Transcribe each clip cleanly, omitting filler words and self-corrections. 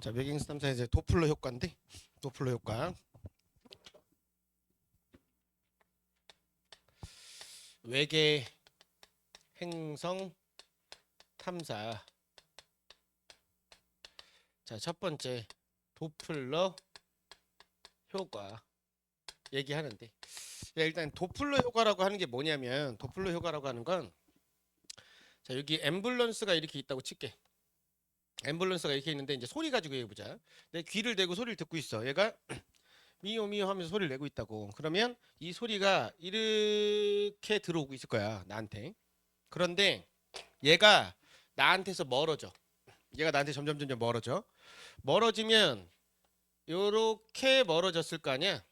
자, 외계행성 탐사 이제 도플러 효과인데, 도플러 효과. 외계 행성 탐사. 자, 첫 번째 도플러 효과 얘기하는데, 일단 도플러 효과라고 하는 게 뭐냐면, 도플러 효과라고 하는 건, 자, 여기 앰뷸런스가 이렇게 있다고 칠게. 앰뷸런스가 이렇게 있는데 이제 소리 가지고 얘기해보자. 내 귀를 대고 소리를 듣고 있어. 얘가 미오 미오 하면서 소리를 내고 있다고. 그러면 이 소리가 이렇게 들어오고 있을 거야, 나한테. 그런데 얘가 나한테서 멀어져. 얘가 나한테 점점 멀어져. 멀어지면 요렇게 멀어졌을 거 아니야.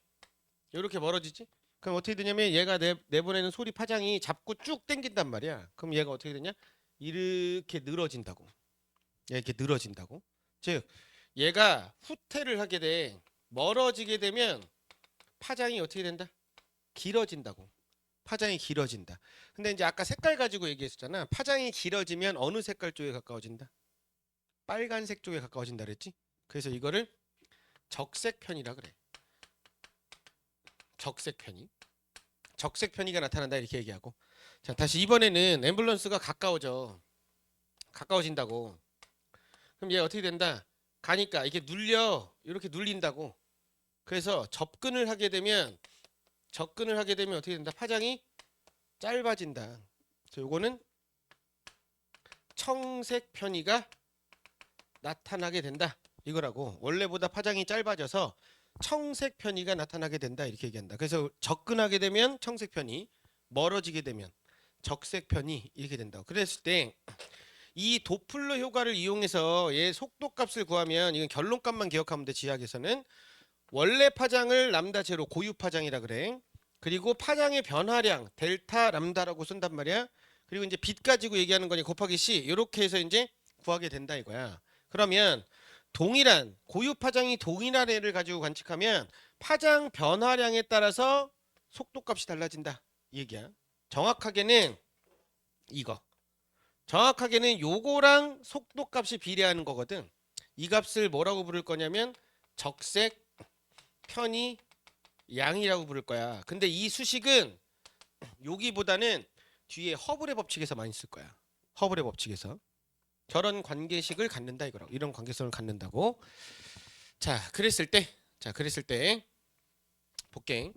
요렇게 멀어지지. 그럼 어떻게 되냐면 얘가 내보내는 소리 파장이 잡고 쭉 당긴단 말이야. 그럼 얘가 어떻게 되냐, 이렇게 늘어진다고. 이렇게 늘어진다고. 즉 얘가 후퇴를 하게 돼. 멀어지게 되면 파장이 어떻게 된다? 길어진다고. 파장이 길어진다. 근데 이제 아까 색깔 가지고 얘기했었잖아. 파장이 길어지면 어느 색깔 쪽에 가까워진다? 빨간색 쪽에 가까워진다 그랬지? 그래서 이거를 적색편이라 그래. 적색편이. 적색편이가 나타난다 이렇게 얘기하고. 자, 다시 이번에는 앰뷸런스가 가까워진다고. 그럼 얘 어떻게 된다? 가니까 이게 눌려. 이렇게 눌린다고. 그래서 접근을 하게 되면 어떻게 된다? 파장이 짧아진다. 그래서 요거는 청색 편이가 나타나게 된다. 이거라고. 원래보다 파장이 짧아져서 청색 편이가 나타나게 된다. 이렇게 얘기한다. 그래서 접근하게 되면 청색 편이, 멀어지게 되면 적색 편이 이렇게 된다고. 그랬을 때 이 도플러 효과를 이용해서 얘 속도값을 구하면, 이건 결론값만 기억하면 돼. 지학에서는 원래 파장을 람다 제로 고유 파장이라 그래. 그리고 파장의 변화량 델타 람다라고 쓴단 말이야. 그리고 이제 빛 가지고 얘기하는 거니 곱하기 c, 이렇게 해서 이제 구하게 된다 이거야. 그러면 동일한 고유 파장이 동일한 애를 가지고 관측하면 파장 변화량에 따라서 속도값이 달라진다 이 얘기야. 정확하게는 이거. 정확하게는 요거랑 속도값이 비례하는 거거든. 이 값을 뭐라고 부를 거냐면 적색 편이 양이라고 부를 거야. 근데 이 수식은 여기보다는 뒤에 허블의 법칙에서 많이 쓸 거야. 허블의 법칙에서 저런 관계식을 갖는다 이거라고. 이런 관계성을 갖는다고. 그랬을 때 볼게.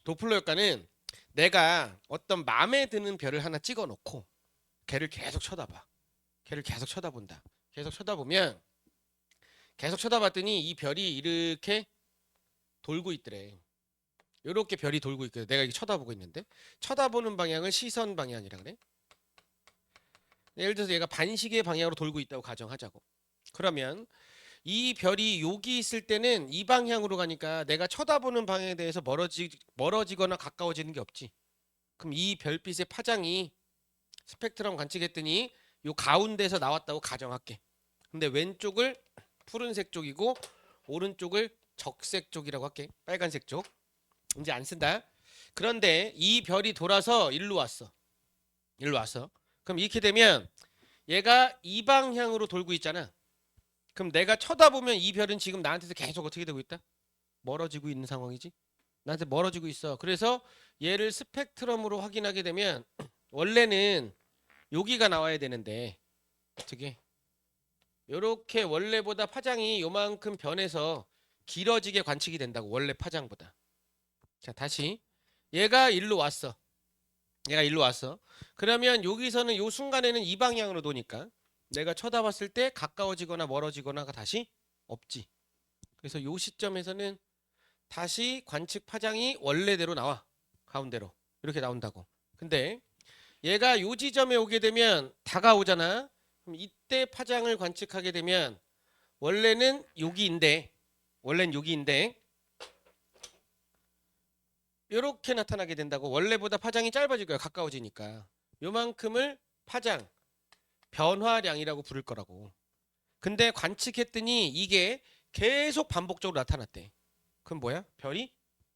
도플러 효과는 내가 어떤 마음에 드는 별을 하나 찍어 놓고 걔를 계속 쳐다봐. 걔를 계속 쳐다본다. 계속 쳐다보면, 계속 쳐다봤더니 이 별이 이렇게 돌고 있더래. 이렇게 별이 돌고 있거든. 내가 이렇게 쳐다보고 있는데 쳐다보는 방향을 시선 방향이라 그래. 예를 들어서 얘가 반시계 방향으로 돌고 있다고 가정하자고. 그러면 이 별이 여기 있을 때는 이 방향으로 가니까 내가 쳐다보는 방향에 대해서 멀어지거나 가까워지는 게 없지. 그럼 이 별빛의 파장이 스펙트럼 관측했더니 요 가운데서 나왔다고 가정할게. 근데 왼쪽을 푸른색 쪽이고 오른쪽을 적색 쪽이라고 할게. 빨간색 쪽. 이제 안 쓴다. 그런데 이 별이 돌아서 일로 왔어. 그럼 이렇게 되면 얘가 이 방향으로 돌고 있잖아. 그럼 내가 쳐다보면 이 별은 지금 나한테서 계속 어떻게 되고 있다? 멀어지고 있는 상황이지. 나한테 멀어지고 있어. 그래서 얘를 스펙트럼으로 확인하게 되면 원래는 여기가 나와야 되는데 어떻게? 요렇게 원래보다 파장이 요만큼 변해서 길어지게 관측이 된다고. 원래 파장보다. 자, 다시 얘가 일로 왔어. 그러면 여기서는 요 순간에는 이 방향으로 도니까 내가 쳐다봤을 때 가까워지거나 멀어지거나가 다시 없지. 그래서 요 시점에서는 다시 관측 파장이 원래대로 나와. 가운데로 이렇게 나온다고. 근데 얘가 요 지점에 오게 되면 다가오잖아. 그럼 이때 파장을 관측하게 되면 원래는 여기인데 이렇게 나타나게 된다고. 원래보다 파장이 짧아질 거야. 가까워지니까. 요만큼을 파장 변화량이라고 부를 거라고. 근데 관측했더니 이게 계속 반복적으로 나타났대. 그럼 뭐야? 별이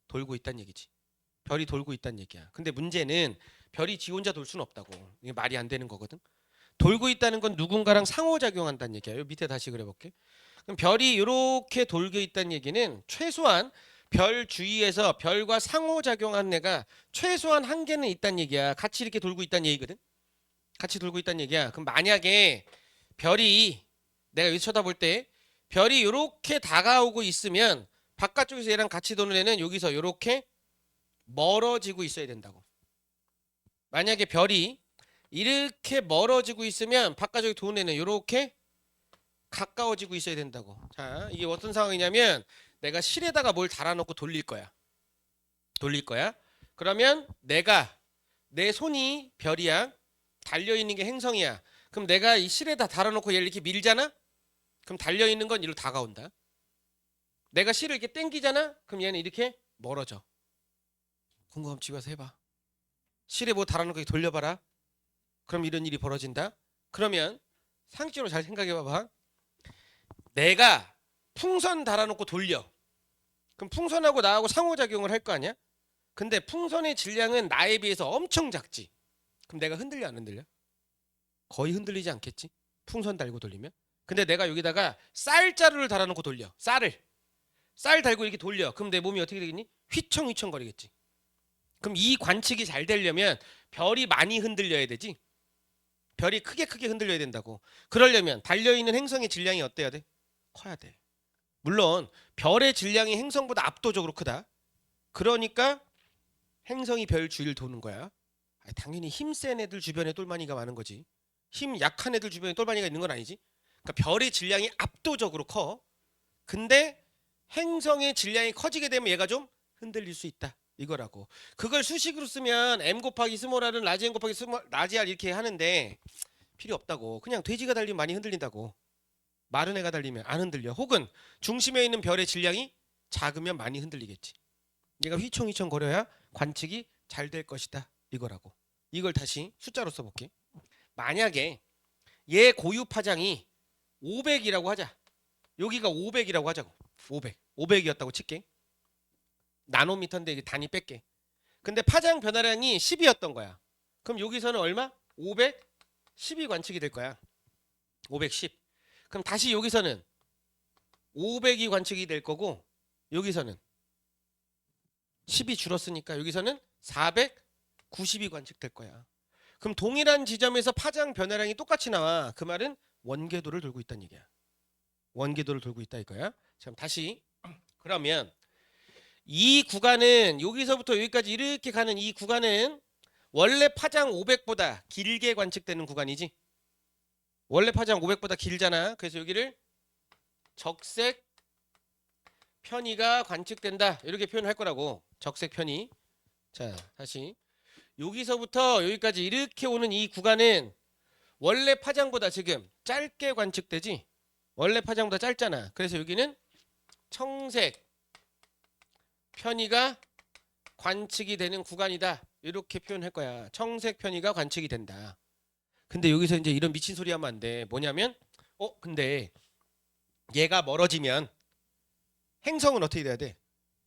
돌고 있다는 얘기지. 별이 돌고 있다는 얘기야. 근데 문제는 별이 지 혼자 돌 수는 없다고. 이게 말이 안 되는 거거든. 돌고 있다는 건 누군가랑 상호작용한다는 얘기야. 요 밑에 다시 그려볼게. 그럼 별이 이렇게 돌고 있다는 얘기는 최소한 별 주위에서 별과 상호작용하는 애가 최소한 한 개는 있다는 얘기야. 같이 이렇게 돌고 있다는 얘기거든. 같이 돌고 있다는 얘기야. 그럼 만약에 별이 내가 여기 쳐다볼 때 별이 이렇게 다가오고 있으면 바깥쪽에서 얘랑 같이 도는 애는 여기서 이렇게 멀어지고 있어야 된다고. 만약에 별이 이렇게 멀어지고 있으면 바깥쪽에 도는 애는 이렇게 가까워지고 있어야 된다고. 자, 이게 어떤 상황이냐면 내가 실에다가 뭘 달아놓고 돌릴 거야. 돌릴 거야. 그러면 내가 내 손이 별이야. 달려있는 게 행성이야. 그럼 내가 이 실에다 달아놓고 얘를 이렇게 밀잖아? 그럼 달려있는 건 이리로 다가온다. 내가 실을 이렇게 당기잖아? 그럼 얘는 이렇게 멀어져. 궁금하면 집에 와서 해봐. 실에 뭐 달아놓고 이렇게 돌려봐라. 그럼 이런 일이 벌어진다. 그러면 상식적으로 잘 생각해봐봐. 내가 풍선 달아놓고 돌려. 그럼 풍선하고 나하고 상호작용을 할 거 아니야? 근데 풍선의 질량은 나에 비해서 엄청 작지. 그럼 내가 흔들려 안 흔들려? 거의 흔들리지 않겠지? 풍선 달고 돌리면. 근데 내가 여기다가 쌀자루를 달아놓고 돌려. 쌀 달고 이렇게 돌려. 그럼 내 몸이 어떻게 되겠니? 휘청휘청 거리겠지. 그럼 이 관측이 잘 되려면 별이 많이 흔들려야 되지. 별이 크게 흔들려야 된다고. 그러려면 달려있는 행성의 질량이 어때야 돼? 커야 돼. 물론 별의 질량이 행성보다 압도적으로 크다. 그러니까 행성이 별 주위를 도는 거야. 당연히 힘센 애들 주변에 똘마니가 많은 거지. 힘 약한 애들 주변에 똘마니가 있는 건 아니지. 그러니까 별의 질량이 압도적으로 커. 근데 행성의 질량이 커지게 되면 얘가 좀 흔들릴 수 있다. 이거라고. 그걸 수식으로 쓰면 m 곱하기 스몰 r은 라지 m 곱하기 스몰 라지 r 이렇게 하는데 필요 없다고. 그냥 돼지가 달리면 많이 흔들린다고. 마른 애가 달리면 안 흔들려. 혹은 중심에 있는 별의 질량이 작으면 많이 흔들리겠지. 얘가 휘청휘청 거려야 관측이 잘 될 것이다. 이거라고. 이걸 다시 숫자로 써볼게. 만약에 얘 고유 파장이 500이라고 하자. 여기가 500이라고 하자고. 500이었다고 칠게. 나노미터인데 이게 단위 뺄게. 근데 파장 변화량이 10이었던 거야. 그럼 여기서는 얼마? 510이 관측이 될 거야. 510. 그럼 다시 여기서는 500이 관측이 될 거고 여기서는 10이 줄었으니까 여기서는 490이 관측될 거야. 그럼 동일한 지점에서 파장 변화량이 똑같이 나와. 그 말은 원궤도를 돌고 있다는 얘기야. 원궤도를 돌고 있다 이거야. 자, 다시 그러면 이 구간은 여기서부터 여기까지 이렇게 가는 이 구간은 원래 파장 500보다 길게 관측되는 구간이지. 원래 파장 500보다 길잖아. 그래서 여기를 적색 편의가 관측된다. 이렇게 표현할 거라고. 적색 편의. 자, 다시 여기서부터 여기까지 이렇게 오는 이 구간은 원래 파장보다 지금 짧게 관측되지. 원래 파장보다 짧잖아. 그래서 여기는 청색 편의가 관측이 되는 구간이다. 이렇게 표현할 거야. 청색 편의가 관측이 된다. 근데 여기서 이제 이런 미친 소리 하면 안 돼. 뭐냐면 근데 얘가 멀어지면 행성은 어떻게 돼야 돼?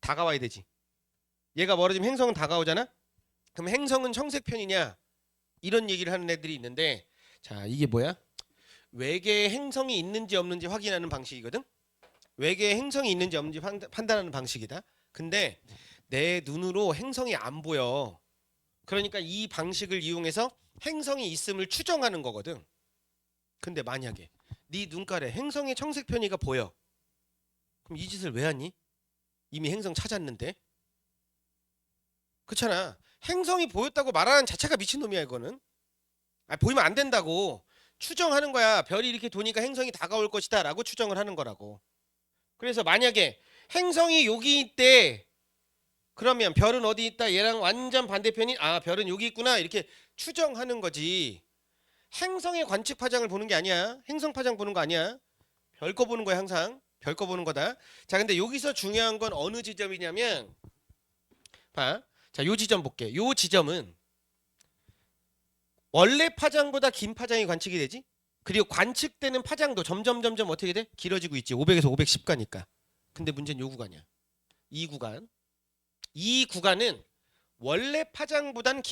다가와야 되지. 얘가 멀어지면 행성은 다가오잖아. 그럼 행성은 청색 편이냐? 이런 얘기를 하는 애들이 있는데 자, 이게 뭐야? 외계에 행성이 있는지 없는지 확인하는 방식이거든. 외계에 행성이 있는지 없는지 판단하는 방식이다. 근데 내 눈으로 행성이 안 보여. 그러니까 이 방식을 이용해서 행성이 있음을 추정하는 거거든. 근데 만약에 네 눈깔에 행성의 청색 편의가 보여. 그럼 이 짓을 왜 하니? 이미 행성 찾았는데. 그렇잖아. 행성이 보였다고 말하는 자체가 미친놈이야 이거는. 보이면 안 된다고. 추정하는 거야. 별이 이렇게 도니까 행성이 다가올 것이다 라고 추정을 하는 거라고. 그래서 만약에 행성이 여기 있대. 그러면 별은 어디 있다? 얘랑 완전 반대편이 별은 여기 있구나. 이렇게 추정하는 거지. 행성의 관측 파장을 보는 게 아니야. 행성 파장 보는 거 아니야. 별 거 보는 거야 항상. 별 거 보는 거다. 자, 근데 여기서 중요한 건 어느 지점이냐면 봐. 자, 요 지점 볼게. 요 지점은 원래 파장보다 긴 파장이 관측이 되지. 그리고 관측되는 파장도 점점 어떻게 돼? 길어지고 있지. 500에서 510 가니까. 근데 문제는 요 구간이야. 이 구간. 이 구간은 원래 파장보다는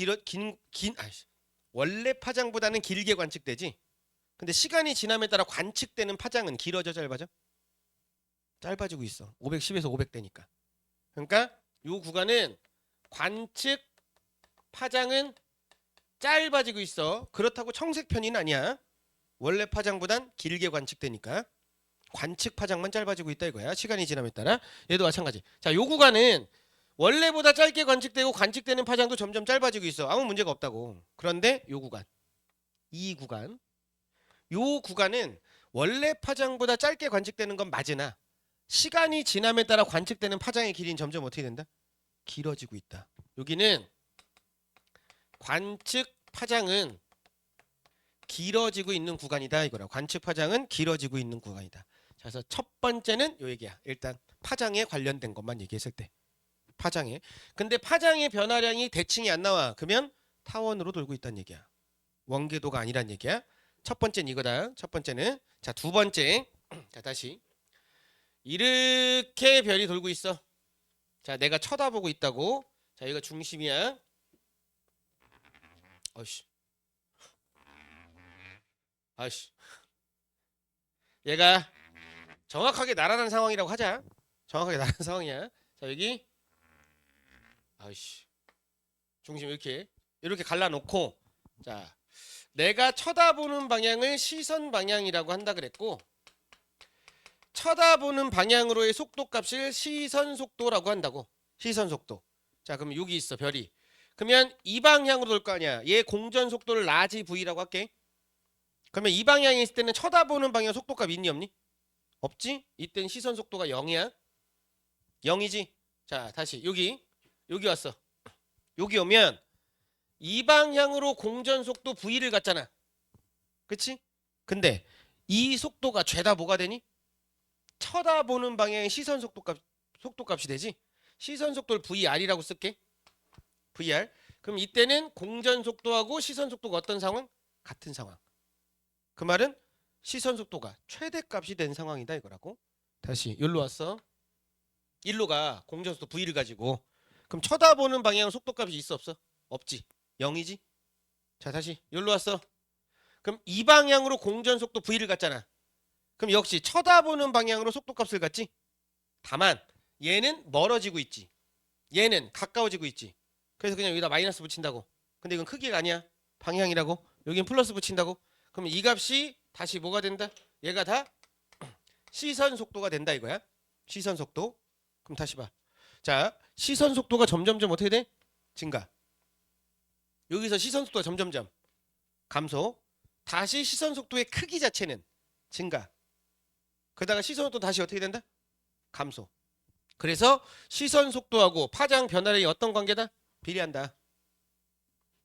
원래 파장보다는 길게 관측되지. 근데 시간이 지남에 따라 관측되는 파장은 길어져 짧아져? 짧아지고 있어. 510에서 500대니까. 그러니까 요 구간은 관측 파장은 짧아지고 있어. 그렇다고 청색 편의는 아니야. 원래 파장보단 길게 관측되니까 관측 파장만 짧아지고 있다 이거야. 시간이 지남에 따라. 얘도 마찬가지. 자, 요 구간은 원래보다 짧게 관측되고 관측되는 파장도 점점 짧아지고 있어. 아무 문제가 없다고. 그런데 요 구간, 이 구간, 요 구간은 원래 파장보다 짧게 관측되는 건 맞으나 시간이 지남에 따라 관측되는 파장의 길이는 점점 어떻게 된다? 길어지고 있다. 여기는 관측 파장은 길어지고 있는 구간이다 이거라. 관측 파장은 길어지고 있는 구간이다. 그래서 첫 번째는 요 얘기야. 일단 파장에 관련된 것만 얘기했을 때. 파장에. 근데 파장의 변화량이 대칭이 안 나와. 그러면 타원으로 돌고 있다는 얘기야. 원궤도가 아니란 얘기야. 첫 번째는 이거다. 첫 번째는. 자, 두 번째. 자, 다시. 이렇게 별이 돌고 있어. 자, 내가 쳐다보고 있다고. 자, 여기가 중심이야. 어이씨. 아이씨. 얘가 정확하게 날아가는 상황이라고 하자. 정확하게 날아가는 상황이야. 자, 여기. 아이씨. 중심 이렇게 갈라놓고. 자, 내가 쳐다보는 방향을 시선 방향이라고 한다 그랬고, 쳐다보는 방향으로의 속도값을 시선 속도라고 한다고. 시선 속도. 자, 그럼 여기 있어 별이. 그러면 이 방향으로 돌 거 아니야. 얘 공전 속도를 라지 V라고 할게. 그러면 이 방향에 있을 때는 쳐다보는 방향 속도값 있니 없니? 없지? 이때는 시선 속도가 0이야. 0이지. 자, 다시 여기 왔어. 여기 오면 이 방향으로 공전 속도 V를 갖잖아. 그치? 근데 이 속도가 죄다 뭐가 되니? 쳐다보는 방향의 시선 속도값이 되지. 시선 속도를 VR이라고 쓸게. VR. 그럼 이때는 공전 속도하고 시선 속도가 어떤 상황? 같은 상황. 그 말은 시선 속도가 최대값이 된 상황이다 이거라고. 다시 여기로 왔어. 일로가 공전 속도 V를 가지고. 그럼 쳐다보는 방향은 속도값이 있어 없어? 없지. 0이지. 자, 다시 여기로 왔어. 그럼 이 방향으로 공전 속도 V를 갖잖아. 그럼 역시 쳐다보는 방향으로 속도값을 갖지. 다만 얘는 멀어지고 있지. 얘는 가까워지고 있지. 그래서 그냥 여기다 마이너스 붙인다고. 근데 이건 크기가 아니야. 방향이라고. 여긴 플러스 붙인다고. 그럼 이 값이 다시 뭐가 된다? 얘가 다 시선 속도가 된다 이거야. 시선 속도. 그럼 다시 봐. 자, 시선 속도가 점점점 어떻게 돼? 증가. 여기서 시선 속도가 점점점 감소. 다시 시선 속도의 크기 자체는 증가. 그러다가 시선 속도 다시 어떻게 된다? 감소. 그래서 시선 속도하고 파장 변화량이 어떤 관계다? 비례한다.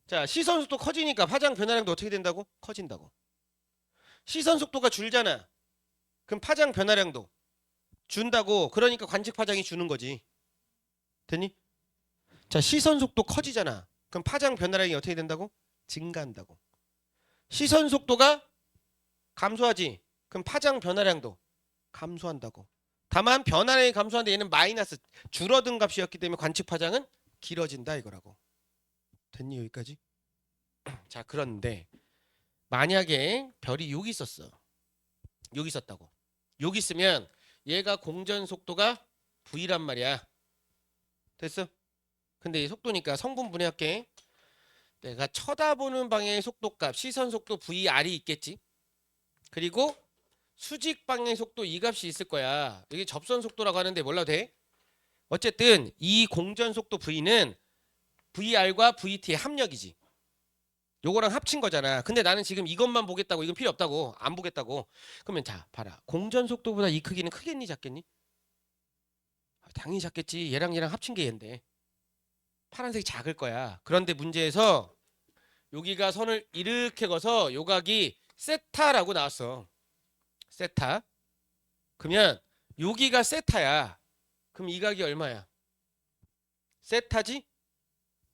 자, 시선 속도 커지니까 파장 변화량도 어떻게 된다고? 커진다고. 시선 속도가 줄잖아. 그럼 파장 변화량도 준다고. 그러니까 관측 파장이 주는 거지. 됐니? 자, 시선 속도 커지잖아. 그럼 파장 변화량이 어떻게 된다고? 증가한다고. 시선 속도가 감소하지. 그럼 파장 변화량도 감소한다고. 다만 변화량이 감소하는데 얘는 마이너스 줄어든 값이었기 때문에 관측 파장은 길어진다 이거라고. 됐니 여기까지? 자, 그런데 만약에 별이 여기 있었어. 여기 있었다고. 여기 있으면 얘가 공전 속도가 V란 말이야. 됐어? 근데 이 속도니까 성분 분해할게. 내가 쳐다보는 방향의 속도값 시선 속도 VR이 있겠지. 그리고 수직 방향의 속도 이 값이 있을 거야. 이게 접선 속도라고 하는데 몰라도 돼? 어쨌든 이 공전 속도 V는 VR과 VT의 합력이지. 요거랑 합친 거잖아. 근데 나는 지금 이것만 보겠다고. 이건 필요 없다고. 안 보겠다고. 그러면 자 봐라. 공전 속도보다 이 크기는 크겠니 작겠니? 당연히 작겠지. 얘랑 합친 게 얘인데. 파란색이 작을 거야. 그런데 문제에서 여기가 선을 이렇게 그어서 요각이 세타라고 나왔어. 세타. 그러면 여기가 세타야. 그럼 이 각이 얼마야? 세타지?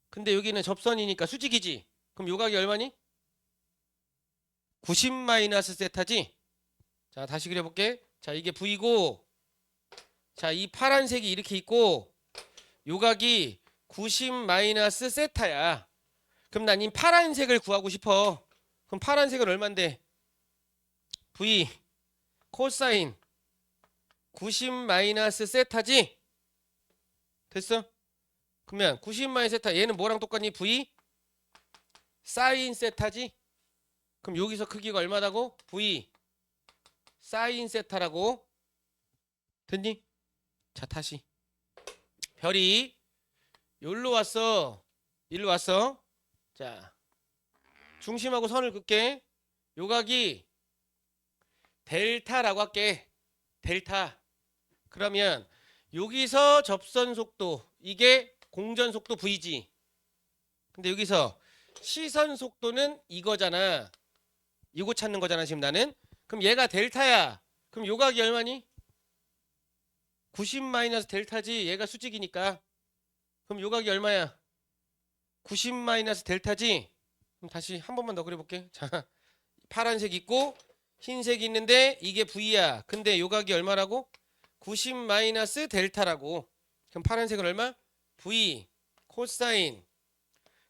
근데 여기는 접선이니까 수직이지. 그럼 요 각이 얼마니? 90 마이너스 세타지? 자, 다시 그려볼게. 자, 이게 V고, 자, 이 파란색이 이렇게 있고, 요 각이 90 마이너스 세타야. 그럼 난 이 파란색을 구하고 싶어. 그럼 파란색은 얼만데? V 코사인 90 마이너스 세타지. 됐어? 그러면 90 마이너스 세타 얘는 뭐랑 똑같니? V 사인 세타지. 그럼 여기서 크기가 얼마다고? V 사인 세타라고. 됐니? 자 다시 별이 여기로 왔어. 일로 왔어. 자 중심하고 선을 긋게. 요각이 델타라고 할게. 델타. 그러면 여기서 접선 속도 이게 공전 속도 V지. 근데 여기서 시선 속도는 이거잖아. 이거 찾는 거잖아 지금 나는. 그럼 얘가 델타야. 그럼 요각이 얼마니? 90 마이너스 델타지. 얘가 수직이니까. 그럼 요각이 얼마야? 90 마이너스 델타지. 그럼 다시 한 번만 더 그려볼게. 자, 파란색 있고 흰색 있는데 이게 V야. 근데 요각이 얼마라고? 90 마이너스 델타라고. 그럼 파란색은 얼마? V 코사인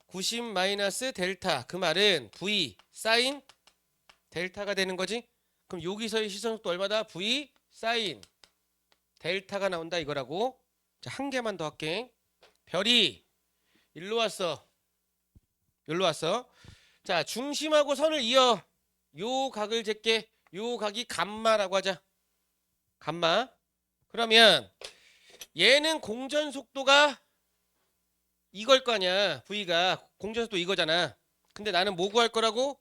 90 마이너스 델타. 그 말은 V 사인 델타가 되는 거지. 그럼 여기서의 시선속도 얼마다? V 사인 델타가 나온다 이거라고. 자, 한 개만 더 할게. 별이 일로 왔어. 여기로 왔어. 자, 중심하고 선을 이어. 요 각을 잴게. 요 각이 감마라고 하자. 감마. 그러면 얘는 공전 속도가 이걸 거 아니야. V가 공전 속도 이거잖아. 근데 나는 뭐 구할 거라고?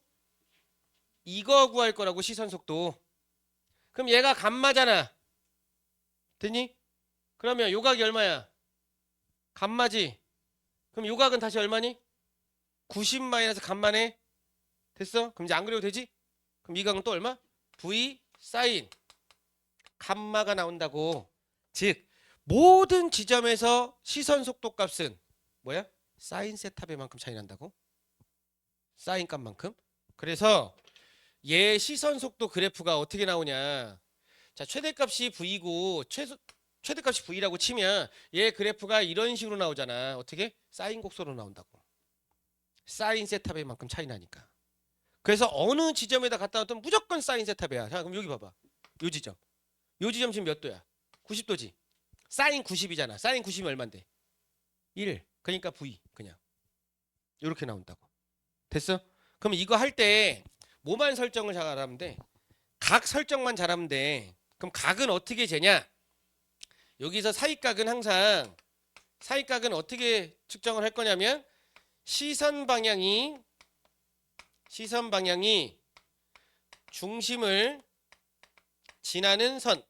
이거 구할 거라고 시선 속도. 그럼 얘가 감마잖아. 됐니? 그러면 요각이 얼마야? 감마지. 그럼 요각은 다시 얼마니? 90 마이너스 감마네. 됐어? 그럼 이제 안 그려도 되지? 그럼 이 각은 또 얼마? V 사인 감마가 나온다고. 즉 모든 지점에서 시선 속도 값은 뭐야? 사인 세타배만큼 차이 난다고. 사인 값만큼. 그래서 얘 시선 속도 그래프가 어떻게 나오냐. 자, 최대값이 V고 최대값이 V라고 치면 얘 그래프가 이런 식으로 나오잖아. 어떻게? 사인 곡선으로 나온다고. 사인 세타배만큼 차이 나니까. 그래서 어느 지점에다 갖다 놔도 무조건 사인 세타배야. 자, 그럼 여기 봐봐. 요 지점. 요 지점 지금 몇 도야? 90도지. 사인 90이잖아. 사인 90이 얼만데? 1. 그러니까 V 그냥. 이렇게 나온다고. 됐어? 그럼 이거 할 때 뭐만 설정을 잘하면 돼? 각 설정만 잘하면 돼. 그럼 각은 어떻게 재냐? 여기서 사이각은 항상 사이각은 어떻게 측정을 할 거냐면 시선 방향이 중심을 지나는 선.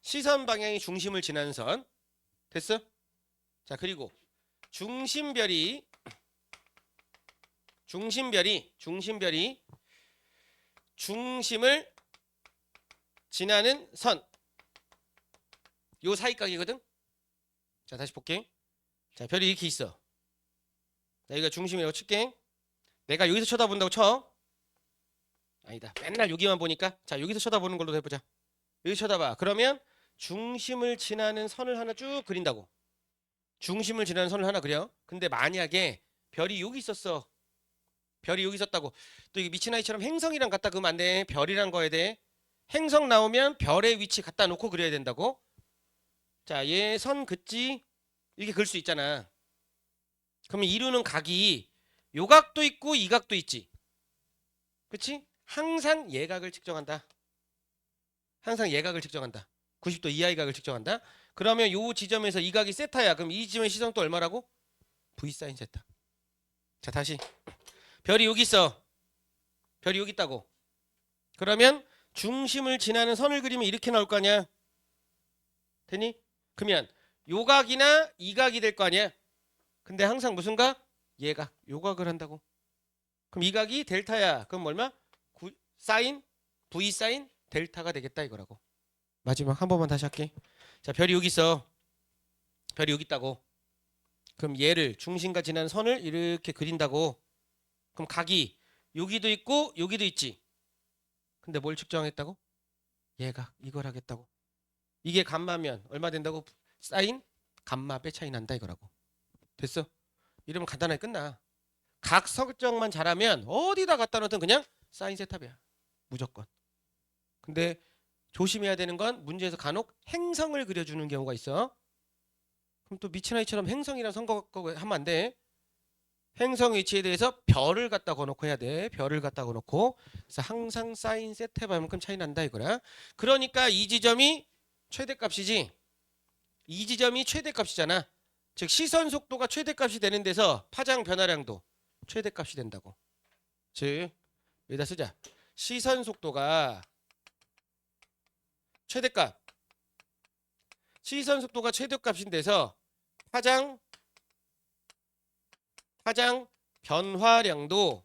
시선 방향이 중심을 지나는 선. 됐어? 자, 그리고 중심별이 중심을 지나는 선. 요 사이각이거든. 자, 다시 볼게. 자, 별이 이렇게 있어. 자, 여기가 중심이라고 칠게. 내가 여기서 쳐다본다고 쳐. 아니다. 맨날 여기만 보니까. 자, 여기서 쳐다보는 걸로 해보자. 여기 쳐다봐. 그러면 중심을 지나는 선을 하나 쭉 그린다고. 중심을 지나는 선을 하나 그려. 근데 만약에 별이 여기 있었어. 별이 여기 있었다고. 또 이게 미친 아이처럼 행성이랑 갖다 그으면 안 돼. 별이란 거 해야 돼. 행성 나오면 별의 위치 갖다 놓고 그려야 된다고. 자, 얘 선 긋지. 이렇게 그릴 수 있잖아. 그러면 이루는 각이 요 각도 있고 이 각도 있지. 그치? 항상 예각을 측정한다. 항상 예각을 측정한다. 90도 이하의 각을 측정한다. 그러면 요 지점에서 이 각이 세타야. 그럼 이 지점의 시선도 얼마라고? V 사인 세타. 자, 다시. 별이 여기 있어. 별이 여기 있다고. 그러면 중심을 지나는 선을 그리면 이렇게 나올 거 아니야. 되니? 그러면 요 각이나 이 각이 될 거 아니야. 근데 항상 무슨 각? 얘각. 요 각을 한다고. 그럼 이 각이 델타야. 그럼 얼마? 사인 V 사인 델타가 되겠다 이거라고. 마지막 한 번만 다시 할게. 자, 별이 여기 있어. 별이 여기 있다고. 그럼 얘를 중심과 지나는 선을 이렇게 그린다고. 그럼 각이 여기도 있고 여기도 있지. 근데 뭘 측정했다고? 얘각 이걸 하겠다고. 이게 감마면 얼마 된다고? 사인 감마 빼 차이 난다 이거라고. 됐어? 이러면 간단하게 끝나. 각 설정만 잘하면 어디다 갖다 놓든 그냥 사인 세타배야. 무조건. 근데 조심해야 되는 건 문제에서 간혹 행성을 그려주는 경우가 있어. 그럼 또 미츠나이처럼 행성이랑 선거 하면 안 돼. 행성 위치에 대해서 별을 갖다 거놓고 해야 돼. 별을 갖다 거놓고. 그래서 항상 사인 세타만큼 차이 난다 이거야. 그러니까 이 지점이 최대값이지. 이 지점이 최대값이잖아. 즉 시선 속도가 최대값이 되는 데서 파장 변화량도 최대값이 된다고. 즉 여기다 쓰자. 시선 속도가 최대값. 시선 속도가 최대값인 데서 파장 변화량도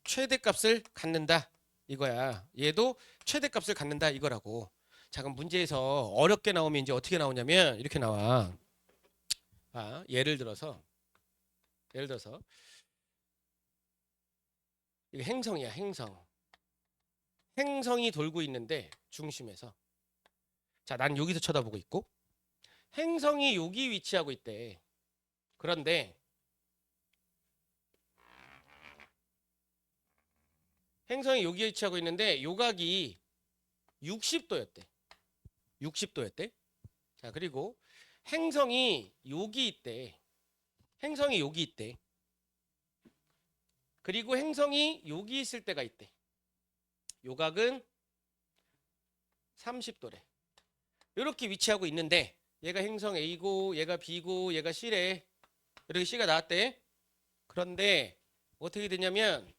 최대값을 갖는다 이거야. 얘도 최대값을 갖는다 이거라고. 자 그럼 문제에서 어렵게 나오면 이제 어떻게 나오냐면 이렇게 나와. 예를 들어서 이게 행성이야. 행성이 돌고 있는데 중심에서 자 난 여기서 쳐다보고 있고 행성이 여기 위치하고 있대. 그런데 행성이 여기 위치하고 있는데 요각이 60도였대. 60도였대. 자 그리고 행성이 여기 있대. 행성이 여기 있대. 그리고 행성이 여기 있을 때가 있대. 요각은 30도래. 이렇게 위치하고 있는데 얘가 행성 A고 얘가 B고 얘가 C래. 이렇게 C가 나왔대. 그런데 어떻게 되냐면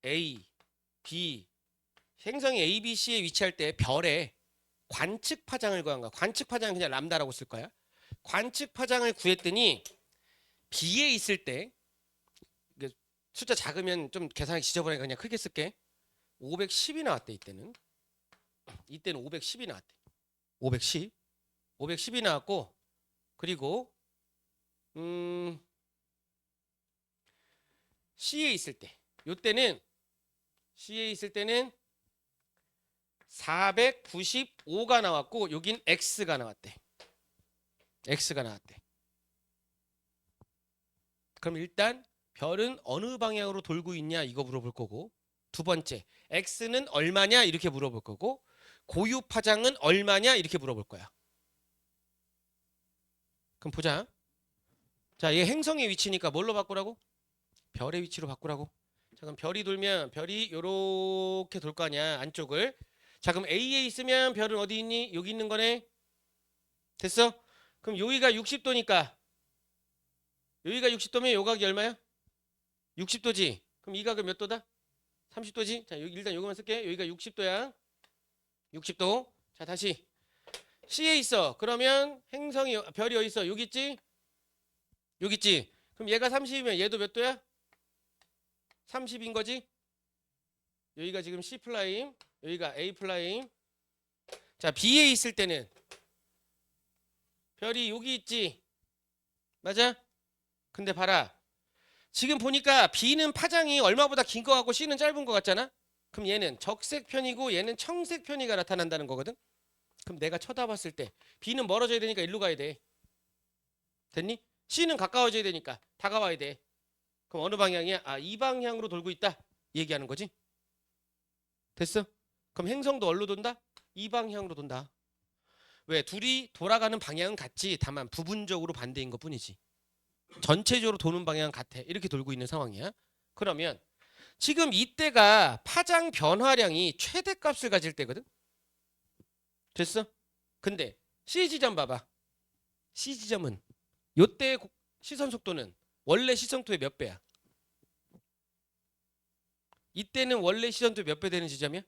A, B 행성이 A, B, C에 위치할 때 별에 관측 파장을 구한 거야. 관측 파장은 그냥 람다라고 쓸 거야. 관측 파장을 구했더니 B에 있을 때 숫자 작으면 좀 계산하기 지저분하니까 그냥 크게 쓸게. 510이 나왔대 이때는. 이때는 510이 나왔대. 510이 나왔고 그리고 C에 있을 때 요때는 C에 있을 때는 495가 나왔고 여긴 X가 나왔대. X가 나왔대. 그럼 일단 별은 어느 방향으로 돌고 있냐 이거 물어볼 거고 두 번째 X는 얼마냐 이렇게 물어볼 거고 고유 파장은 얼마냐 이렇게 물어볼 거야. 그럼 보자. 자, 얘 행성의 위치니까 뭘로 바꾸라고? 별의 위치로 바꾸라고. 자, 그럼 별이 돌면 별이 요렇게 돌 거 아니야 안쪽을. 자 그럼 A에 있으면 별은 어디 있니? 여기 있는 거네. 됐어? 그럼 여기가 60도니까 여기가 60도면 요각이 얼마야? 60도지. 그럼 이 각은 몇 도다? 30도지. 자 여기 일단 요거만 쓸게. 여기가 60도야. 60도. 자 다시 C에 있어. 그러면 행성이 별이 어디 있어? 여기 있지? 여기 있지. 그럼 얘가 30이면 얘도 몇 도야? 30인 거지? 여기가 지금 C 플라임, 여기가 A 플라임. 자 B에 있을 때는 별이 여기 있지. 맞아? 근데 봐라. 지금 보니까 B는 파장이 얼마보다 긴 거 같고 C는 짧은 거 같잖아? 그럼 얘는 적색 편이고 얘는 청색 편이가 나타난다는 거거든? 그럼 내가 쳐다봤을 때 B는 멀어져야 되니까 일로 가야 돼. 됐니? C는 가까워져야 되니까 다가와야 돼. 그럼 어느 방향이야? 이 방향으로 돌고 있다. 얘기하는 거지. 됐어? 그럼 행성도 어디로 돈다? 이 방향으로 돈다. 왜? 둘이 돌아가는 방향은 같지. 다만 부분적으로 반대인 것 뿐이지. 전체적으로 도는 방향은 같아. 이렇게 돌고 있는 상황이야. 그러면 지금 이때가 파장 변화량이 최대값을 가질 때거든. 됐어? 근데 C 지점 봐봐. C 지점은 요때 시선 속도는 원래 시선 속도의 몇 배야? 이때는 원래 시선 속도 몇 배 되는 지점이야?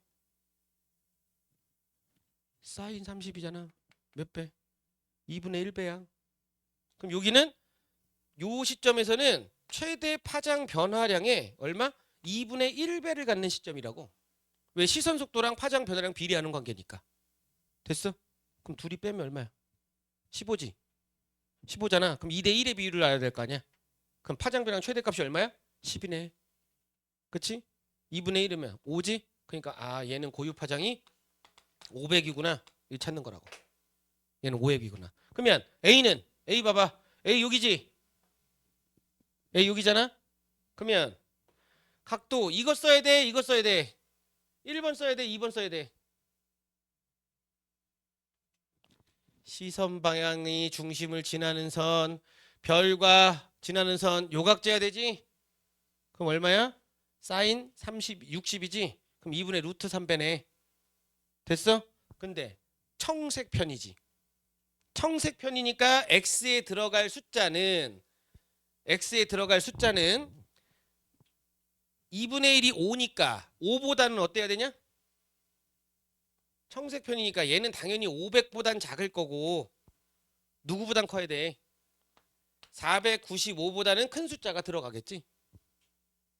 사인 30이잖아. 몇 배? 2분의 1배야. 그럼 여기는 요 시점에서는 최대 파장 변화량의 얼마? 2분의 1배를 갖는 시점이라고. 왜? 시선 속도랑 파장 변화량 비례하는 관계니까. 됐어? 그럼 둘이 빼면 얼마야? 15지. 15잖아. 그럼 2대 1의 비율을 알아야 될 거 아니야? 그럼 파장 변화량 최대값이 얼마야? 10이네. 그치? 2분의 1이면 5지? 그러니까 얘는 고유 파장이 500이구나. 이거 찾는 거라고. 얘는 500이구나. 그러면 A는 A 봐봐. A 여기지? A 여기잖아? 그러면 각도 이거 써야 돼, 이거 써야 돼. 1번 써야 돼, 2번 써야 돼. 시선 방향이 중심을 지나는 선, 별과 지나는 선 요각져야 되지? 그럼 얼마야? 사인 30, 60이지? 그럼 2분의 루트 3배네. 됐어? 근데 청색 편이지. 청색 편이니까 x에 들어갈 숫자는 2분의 1이 5니까 5보다는 어때야 되냐? 청색 편이니까 얘는 당연히 500보단 작을 거고 누구보단 커야 돼? 495보다는 큰 숫자가 들어가겠지?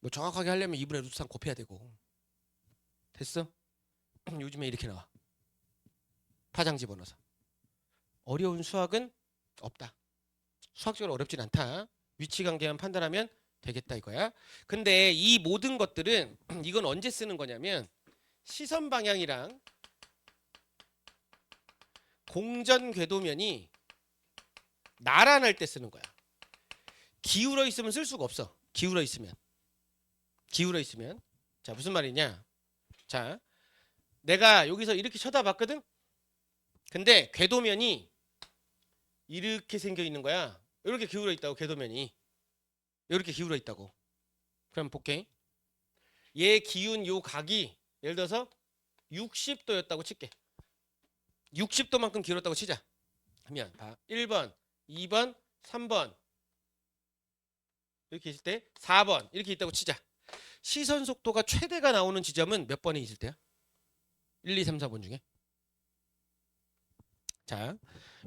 뭐 정확하게 하려면 2분의 루트 3 곱해야 되고. 됐어? 요즘에 이렇게 나와. 파장 집어넣어서. 어려운 수학은 없다. 수학적으로 어렵진 않다. 위치관계만 판단하면 되겠다 이거야. 근데 이 모든 것들은 이건 언제 쓰는 거냐면 시선 방향이랑 공전 궤도면이 나란할 때 쓰는 거야. 기울어 있으면 쓸 수가 없어. 기울어 있으면. 자, 무슨 말이냐? 자, 내가 여기서 이렇게 쳐다봤거든? 근데 궤도면이 이렇게 생겨 있는 거야. 이렇게 기울어 있다고, 궤도면이. 이렇게 기울어 있다고. 그럼 볼게. 얘 기운 요 각이 예를 들어서 60도였다고 칠게. 60도만큼 기울었다고 치자. 그러면 봐. 1번, 2번, 3번. 이렇게 있을 때 4번 이렇게 있다고 치자. 시선 속도가 최대가 나오는 지점은 몇 번에 있을 때야? 1, 2, 3, 4번 중에. 자,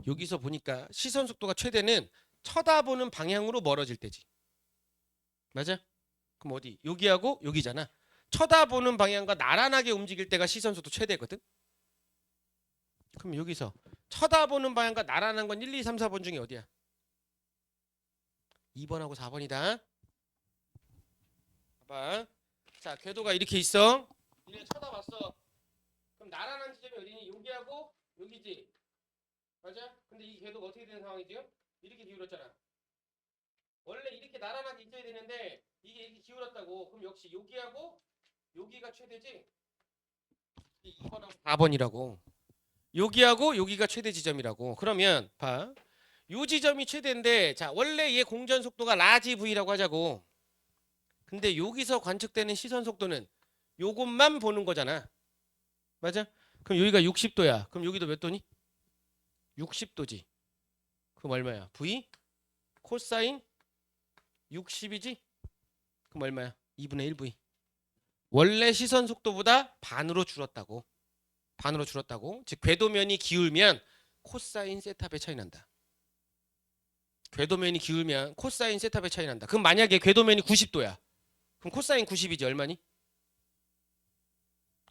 여기서 보니까 시선 속도가 최대는 쳐다보는 방향으로 멀어질 때지. 맞아? 그럼 어디? 여기하고 여기잖아. 쳐다보는 방향과 나란하게 움직일 때가 시선 속도 최대거든. 그럼 여기서 쳐다보는 방향과 나란한 건 1, 2, 3, 4번 중에 어디야? 2번하고 4번이다. 봐봐. 자, 궤도가 이렇게 있어. 이렇게 쳐다봤어. 그럼 나란한 지점이 어디니? 여기하고 여기지. 맞아? 근데 이 궤도가 어떻게 되는 상황이지요? 이렇게 기울었잖아. 원래 이렇게 나란하게 있어야 되는데 이게 이렇게 기울었다고. 그럼 역시 여기하고 여기가 최대지. 2번하고 4번이라고. 여기하고 여기가 최대 지점이라고. 그러면 봐. 요 지점이 최대인데 자, 원래 얘 공전 속도가 라지 V라고 하자고. 근데 여기서 관측되는 시선 속도는 요것만 보는 거잖아. 맞아? 그럼 여기가 60도야. 그럼 여기도 몇 도니? 60도지. 그럼 얼마야? V 코사인 60이지? 그럼 얼마야? 2분의 1V. 원래 시선 속도보다 반으로 줄었다고. 반으로 줄었다고. 즉 궤도면이 기울면 코사인 세타의 차이 난다. 궤도면이 기울면 코사인 세타의 차이 난다. 그럼 만약에 궤도면이 90도야. 그럼 코사인 90이지 얼마니?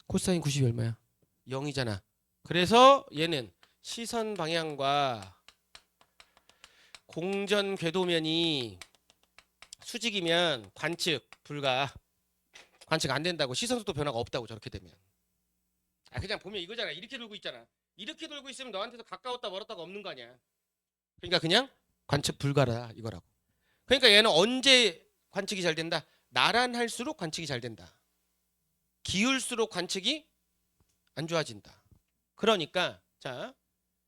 코사인 90이 얼마야? 0이잖아. 그래서 얘는 시선 방향과 공전 궤도면이 수직이면 관측 불가. 관측 안 된다고. 시선 속도 변화가 없다고 저렇게 되면. 아 그냥 보면 이거잖아. 이렇게 돌고 있잖아. 이렇게 돌고 있으면 너한테도 가까웠다 멀었다가 없는 거 아니야. 그러니까 그냥 관측 불가라 이거라고. 그러니까 얘는 언제 관측이 잘 된다? 나란할수록 관측이 잘 된다. 기울수록 관측이 안 좋아진다. 그러니까 자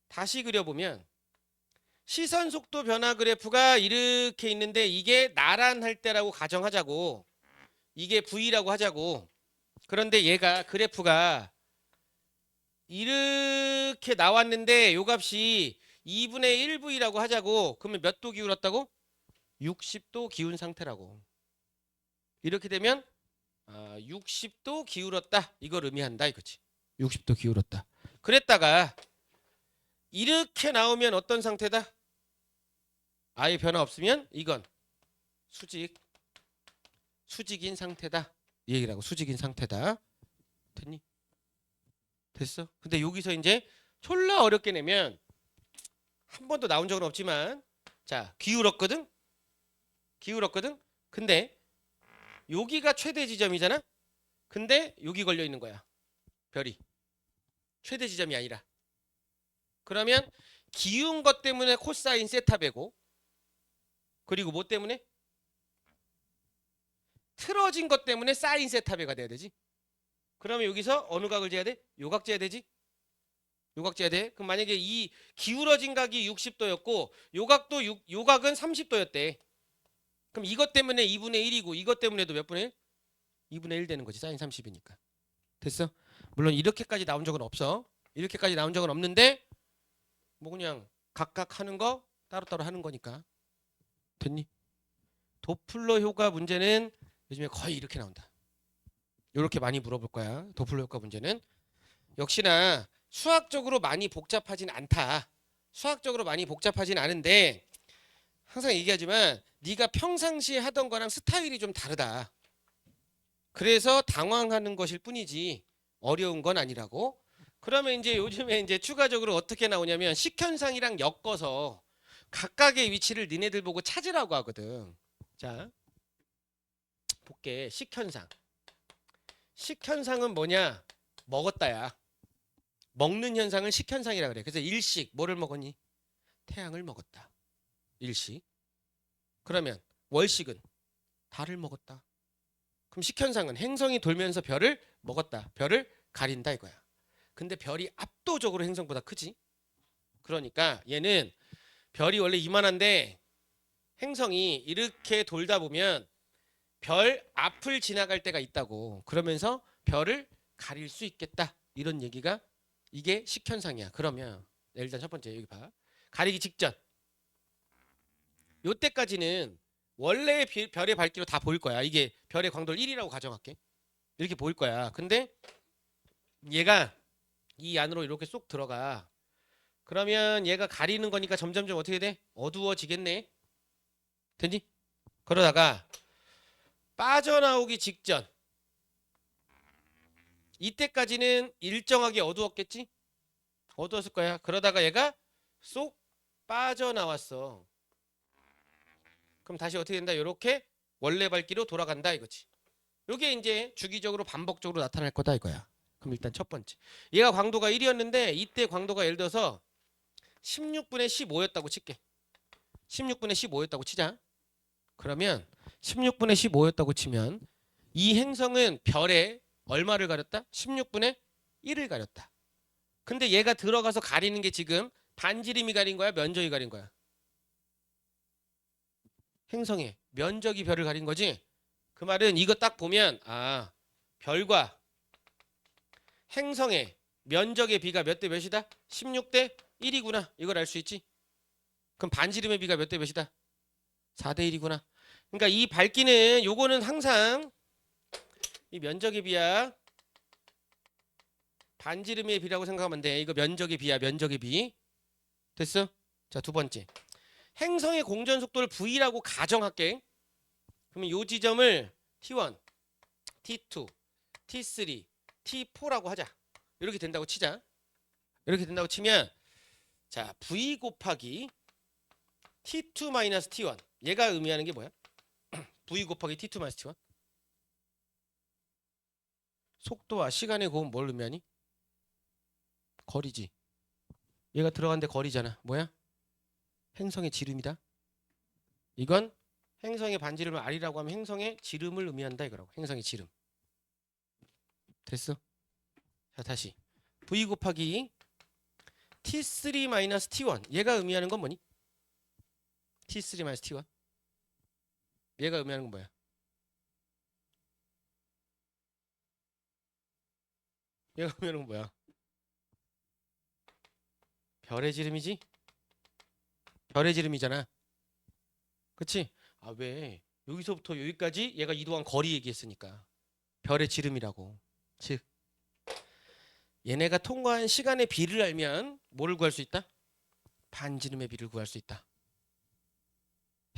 다시 그려보면 시선 속도 변화 그래프가 이렇게 있는데 이게 나란할 때라고 가정하자고. 이게 V라고 하자고. 그런데 얘가 그래프가 이렇게 나왔는데 요 값이 2분의 1V라고 하자고. 그러면 몇 도 기울었다고? 60도 기운 상태라고. 이렇게 되면 60도 기울었다. 이걸 의미한다 이거지. 60도 기울었다. 그랬다가 이렇게 나오면 어떤 상태다? 아예 변화 없으면 이건 수직인 상태다. 이 얘기라고. 수직인 상태다. 됐니? 됐어? 근데 여기서 이제 졸라 어렵게 내면 한 번도 나온 적은 없지만 자 기울었거든? 근데 여기가 최대 지점이잖아? 근데 여기 걸려 있는 거야. 별이. 최대 지점이 아니라. 그러면 기운 것 때문에 코사인 세타배고 그리고 뭐 때문에? 틀어진 것 때문에 사인 세타베가 돼야 되지. 그러면 여기서 어느 각을 재야 돼? 요 각 재야 되지. 요 각 재야 돼. 그럼 만약에 이 기울어진 각이 60도였고 요 각도 요 각은 30도였대. 그럼 이것 때문에 2분의 1이고 이것 때문에도 몇 분의 1? 2분의 1 되는 거지. 사인 30이니까. 됐어? 물론 이렇게까지 나온 적은 없어. 이렇게까지 나온 적은 없는데 뭐 그냥 각각 하는 거 따로따로 하는 거니까. 됐니? 도플러 효과 문제는 요즘에 거의 이렇게 나온다. 이렇게 많이 물어볼 거야. 도플러 효과 문제는. 역시나 수학적으로 많이 복잡하진 않다. 수학적으로 많이 복잡하진 않은데 항상 얘기하지만 네가 평상시에 하던 거랑 스타일이 좀 다르다. 그래서 당황하는 것일 뿐이지 어려운 건 아니라고. 그러면 이제 요즘에 이제 추가적으로 어떻게 나오냐면 식현상이랑 엮어서 각각의 위치를 니네들 보고 찾으라고 하거든. 자, 볼게. 식현상. 식현상은 뭐냐? 먹었다야. 먹는 현상을 식현상이라 그래. 그래서 일식 뭐를 먹었니? 태양을 먹었다. 일식. 그러면 월식은 달을 먹었다. 그럼 식현상은 행성이 돌면서 별을 먹었다. 별을 가린다 이거야. 근데 별이 압도적으로 행성보다 크지. 그러니까 얘는 별이 원래 이만한데 행성이 이렇게 돌다 보면 별 앞을 지나갈 때가 있다고. 그러면서 별을 가릴 수 있겠다. 이런 얘기가 이게 식현상이야. 그러면 일단 첫 번째 여기 봐. 가리기 직전. 요때까지는 원래의 별의 밝기로 다 보일 거야. 이게 별의 광도를 1이라고 가정할게. 이렇게 보일 거야. 근데 얘가 이 안으로 이렇게 쏙 들어가. 그러면 얘가 가리는 거니까 점점점 어떻게 돼? 어두워지겠네. 됐니? 그러다가 빠져나오기 직전. 이때까지는 일정하게 어두웠겠지? 어두웠을 거야. 그러다가 얘가 쏙 빠져나왔어. 그럼 다시 어떻게 된다? 이렇게 원래 밝기로 돌아간다 이거지. 이게 이제 주기적으로 반복적으로 나타날 거다 이거야. 그럼 일단 첫 번째. 얘가 광도가 1이었는데 이때 광도가 예를 들어서 16분의 15였다고 칠게. 16분의 15였다고 치자. 그러면 16분의 15였다고 치면 이 행성은 별에 얼마를 가렸다? 16분의 1을 가렸다. 근데 얘가 들어가서 가리는 게 지금 반지름이 가린 거야? 면적이 가린 거야? 행성의 면적이 별을 가린 거지? 그 말은 이거 딱 보면 아 별과 행성의 면적의 비가 몇 대 몇이다? 16대 1이구나. 이걸 알 수 있지? 그럼 반지름의 비가 몇 대 몇이다? 4대 1이구나. 그러니까 이 밝기는 요거는 항상 이 면적의 비야. 반지름의 비라고 생각하면 돼. 이거 면적의 비야. 면적의 비. 됐어? 자, 두 번째. 행성의 공전 속도를 V라고 가정할게. 그러면 요 지점을 T1, T2, T3, T4라고 하자. 이렇게 된다고 치자. 이렇게 된다고 치면 자, V 곱하기 T2-T1. 얘가 의미하는 게 뭐야? V 곱하기 T2-T1. 속도와 시간의 곱은 뭘 의미하니? 거리지. 얘가 들어간데 거리잖아. 뭐야? 행성의 지름이다. 이건 행성의 반지름을 R이라고 하면 행성의 지름을 의미한다 이거라고. 행성의 지름. 됐어? 자, 다시. V 곱하기 T3-T1. 얘가 의미하는 건 뭐니? T3-T1. 얘가 의미하는 건 뭐야? 얘가 의미하는 건 뭐야? 별의 지름이지? 별의 지름이잖아. 그치? 아, 왜? 여기서부터 여기까지 얘가 이동한 거리 얘기했으니까. 별의 지름이라고. 즉, 얘네가 통과한 시간의 비를 알면 뭐를 구할 수 있다? 반지름의 비를 구할 수 있다.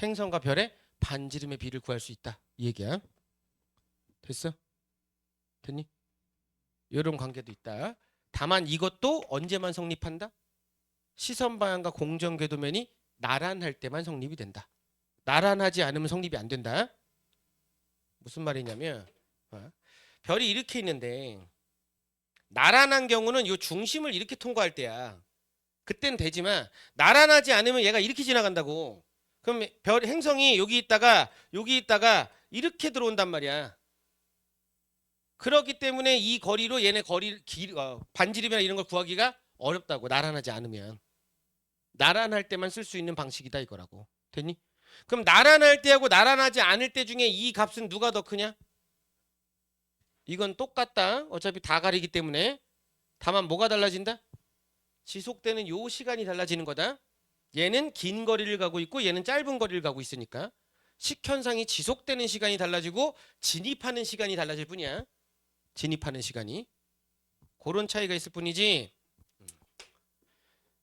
행성과 별의 반지름의 비를 구할 수 있다. 이 얘기야. 됐어? 됐니? 이런 관계도 있다. 다만 이것도 언제만 성립한다? 시선 방향과 공전 궤도면이 나란할 때만 성립이 된다. 나란하지 않으면 성립이 안 된다. 무슨 말이냐면 별이 이렇게 있는데 나란한 경우는 이 중심을 이렇게 통과할 때야. 그때는 되지만 나란하지 않으면 얘가 이렇게 지나간다고. 그럼 별 행성이 여기 있다가 이렇게 들어온단 말이야. 그렇기 때문에 이 거리로 얘네 반지름이나 이런 걸 구하기가 어렵다고. 나란하지 않으면. 나란할 때만 쓸 수 있는 방식이다 이거라고. 됐니? 그럼 나란할 때하고 나란하지 않을 때 중에 이 값은 누가 더 크냐? 이건 똑같다. 어차피 다 가리기 때문에. 다만 뭐가 달라진다? 지속되는 요 시간이 달라지는 거다. 얘는 긴 거리를 가고 있고 얘는 짧은 거리를 가고 있으니까 식현상이 지속되는 시간이 달라지고 진입하는 시간이 달라질 뿐이야. 진입하는 시간이. 그런 차이가 있을 뿐이지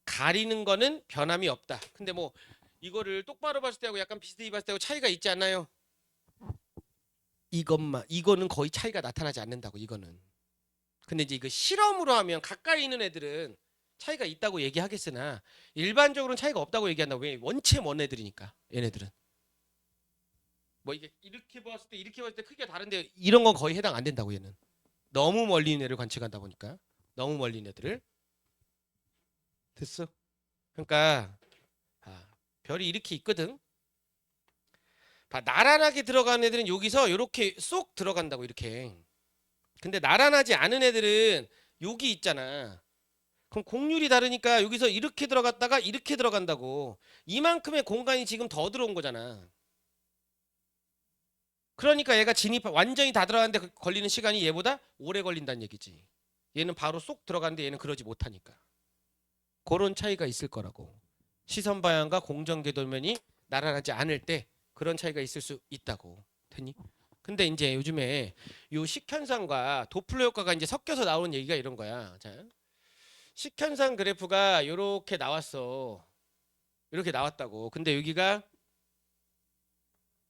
가리는 거는 변함이 없다. 근데 뭐 이거를 똑바로 봤을 때하고 약간 비슷하게 봤을 때하고 차이가 있지 않나요? 이거는 거의 차이가 나타나지 않는다고. 이거는. 근데 이제 이거 실험으로 하면 가까이 있는 애들은 차이가 있다고 얘기하겠으나 일반적으로는 차이가 없다고 얘기한다고. 왜? 원체 먼 애들이니까. 얘네들은. 뭐 이게 이렇게 봤을 때 이렇게 봤을 때 크기가 다른데 이런 건 거의 해당 안 된다고. 얘는. 너무 멀리 있는 애를 관측한다 보니까. 너무 멀리 있는 애들을. 됐어? 그러니까 별이 이렇게 있거든. 나란하게 들어가는 애들은 여기서 이렇게 쏙 들어간다고 이렇게. 근데 나란하지 않은 애들은 여기 있잖아. 그럼 곡률이 다르니까 여기서 이렇게 들어갔다가 이렇게 들어간다고. 이만큼의 공간이 지금 더 들어온 거잖아. 그러니까 얘가 완전히 다 들어가는데 걸리는 시간이 얘보다 오래 걸린다는 얘기지. 얘는 바로 쏙 들어가는데 얘는 그러지 못하니까. 그런 차이가 있을 거라고. 시선 방향과 공전궤 돌면이 나란하지 않을 때 그런 차이가 있을 수 있다고. 됐니? 근데 이제 요즘에 요 식현상과 도플러 효과가 이제 섞여서 나오는 얘기가 이런 거야. 자, 식현상 그래프가 요렇게 나왔어. 이렇게 나왔다고. 근데 여기가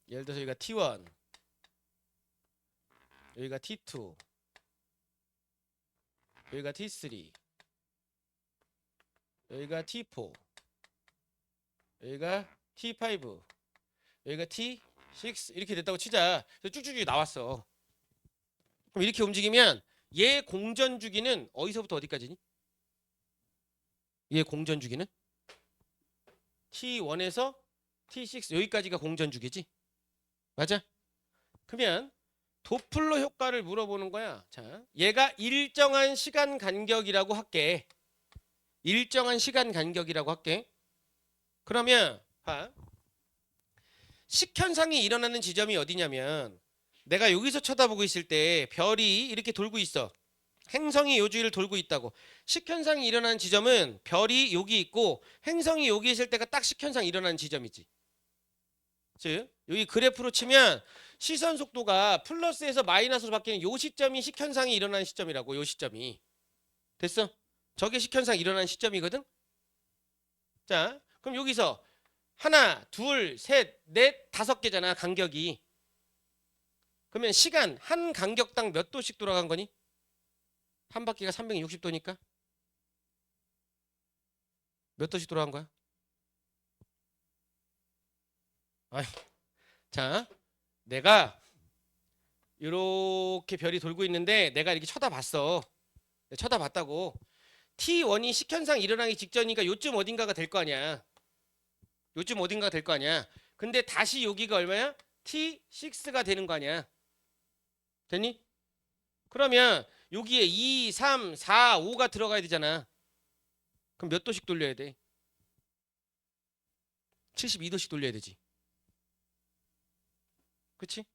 예를 들어서 여기가 T1, 여기가 T2, 여기가 T3, 여기가 T4, 여기가 T5, 여기가 T6 이렇게 됐다고 치자. 쭉쭉쭉 나왔어. 그럼 이렇게 움직이면 얘 공전 주기는 어디서부터 어디까지니? 얘 공전 주기는 T1에서 T6 여기까지가 공전 주기지. 맞아? 그러면 도플러 효과를 물어보는 거야. 자, 얘가 일정한 시간 간격이라고 할게. 일정한 시간 간격이라고 할게. 그러면 봐. 식현상이 일어나는 지점이 어디냐면 내가 여기서 쳐다보고 있을 때 별이 이렇게 돌고 있어. 행성이 요 주위를 돌고 있다고. 식현상이 일어나는 지점은 별이 여기 있고 행성이 여기 있을 때가 딱 식현상이 일어나는 지점이지. 즉 여기 그래프로 치면 시선 속도가 플러스에서 마이너스로 바뀌는 요 시점이 식현상이 일어나는 시점이라고. 요 시점이. 됐어? 저게 식현상이 일어나는 시점이거든. 자, 그럼 여기서 하나, 둘, 셋, 넷, 다섯 개잖아. 간격이. 그러면 시간 한 간격당 몇 도씩 돌아간 거니? 한 바퀴가 360도니까 몇 도씩 돌아간 거야? 아휴. 자, 내가 이렇게 별이 돌고 있는데 내가 이렇게 쳐다봤어. 쳐다봤다고. T1이 식현상 일어나기 직전이니까 요쯤 어딘가가 될 거 아니야. 요쯤 어딘가가 될 거 아니야. 근데 다시 여기가 얼마야? T6가 되는 거 아니야. 됐니? 그러면 여기에 2, 3, 4, 5가 들어가야 되잖아. 그럼 몇 도씩 돌려야 돼? 72도씩 돌려야 되지. 그치?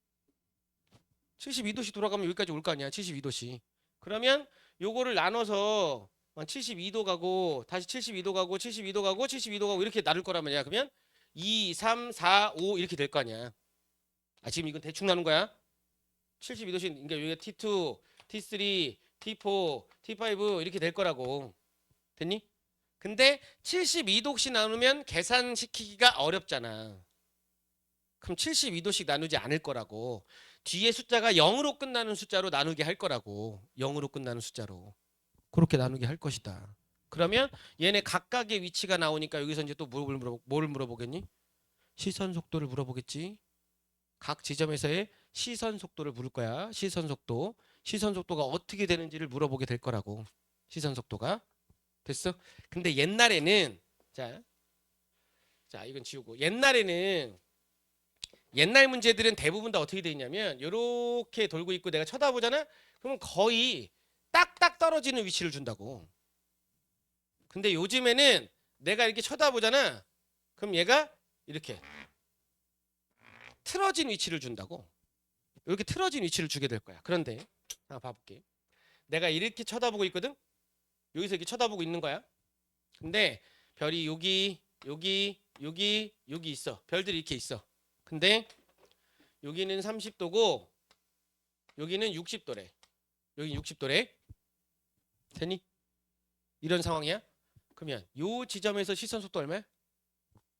72도씩 돌아가면 여기까지 올 거 아니야. 72도씩. 그러면 요거를 나눠서 72도 가고 다시 72도 가고 72도 가고 72도 가고 이렇게 나눌 거란 말이야. 그러면 2, 3, 4, 5 이렇게 될 거 아니야. 지금 이건 대충 나눈 거야. 72도씩 그러니까 여기가 T2, T3, T4, T5 이렇게 될 거라고. 됐니? 근데 72도씩 나누면 계산시키기가 어렵잖아. 그럼 72도씩 나누지 않을 거라고. 뒤에 숫자가 0으로 끝나는 숫자로 나누게 할 거라고. 0으로 끝나는 숫자로. 그렇게 나누게 할 것이다. 그러면 얘네 각각의 위치가 나오니까 여기서 이제 또 뭘 물어보겠니? 시선 속도를 물어보겠지. 각 지점에서의 시선 속도를 물을 거야. 시선 속도. 시선 속도가 어떻게 되는지를 물어보게 될 거라고. 시선 속도가. 됐어? 근데 옛날에는 자 이건 지우고 옛날에는 옛날 문제들은 대부분 다 어떻게 돼 있냐면 이렇게 돌고 있고 내가 쳐다보잖아. 그러면 거의 딱딱 떨어지는 위치를 준다고. 근데 요즘에는 내가 이렇게 쳐다보잖아. 그럼 얘가 이렇게 틀어진 위치를 준다고. 이렇게 틀어진 위치를 주게 될 거야. 그런데 한번 봐볼게. 내가 이렇게 쳐다보고 있거든. 여기서 이렇게 쳐다보고 있는 거야. 근데 별이 여기 여기 있어. 별들이 이렇게 있어. 근데 여기는 30도고 여기는 60도래. 여기 60도래. 되니? 이런 상황이야. 그러면 요 지점에서 시선 속도 얼마야?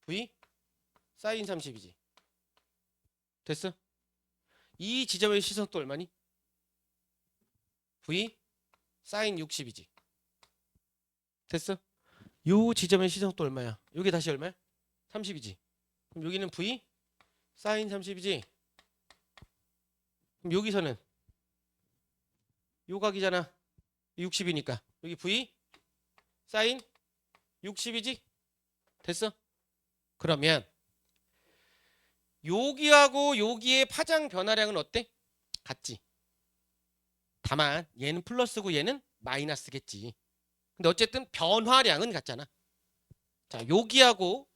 V 사인 30이지. 됐어? 이 지점의 시선 속도 얼마니? V 사인 60이지. 됐어? 요 지점의 시선 속도 얼마야? 여기 다시 얼마야? 30이지. 그럼 여기는 V 사인 30이지. 그럼 여기서는 요 각이잖아. 60이니까 여기 V 사인 60이지. 됐어? 그러면 여기하고 여기의 파장 변화량은 어때? 같지. 다만 얘는 플러스고 얘는 마이너스겠지. 근데 어쨌든 변화량은 같잖아. 자, 여기하고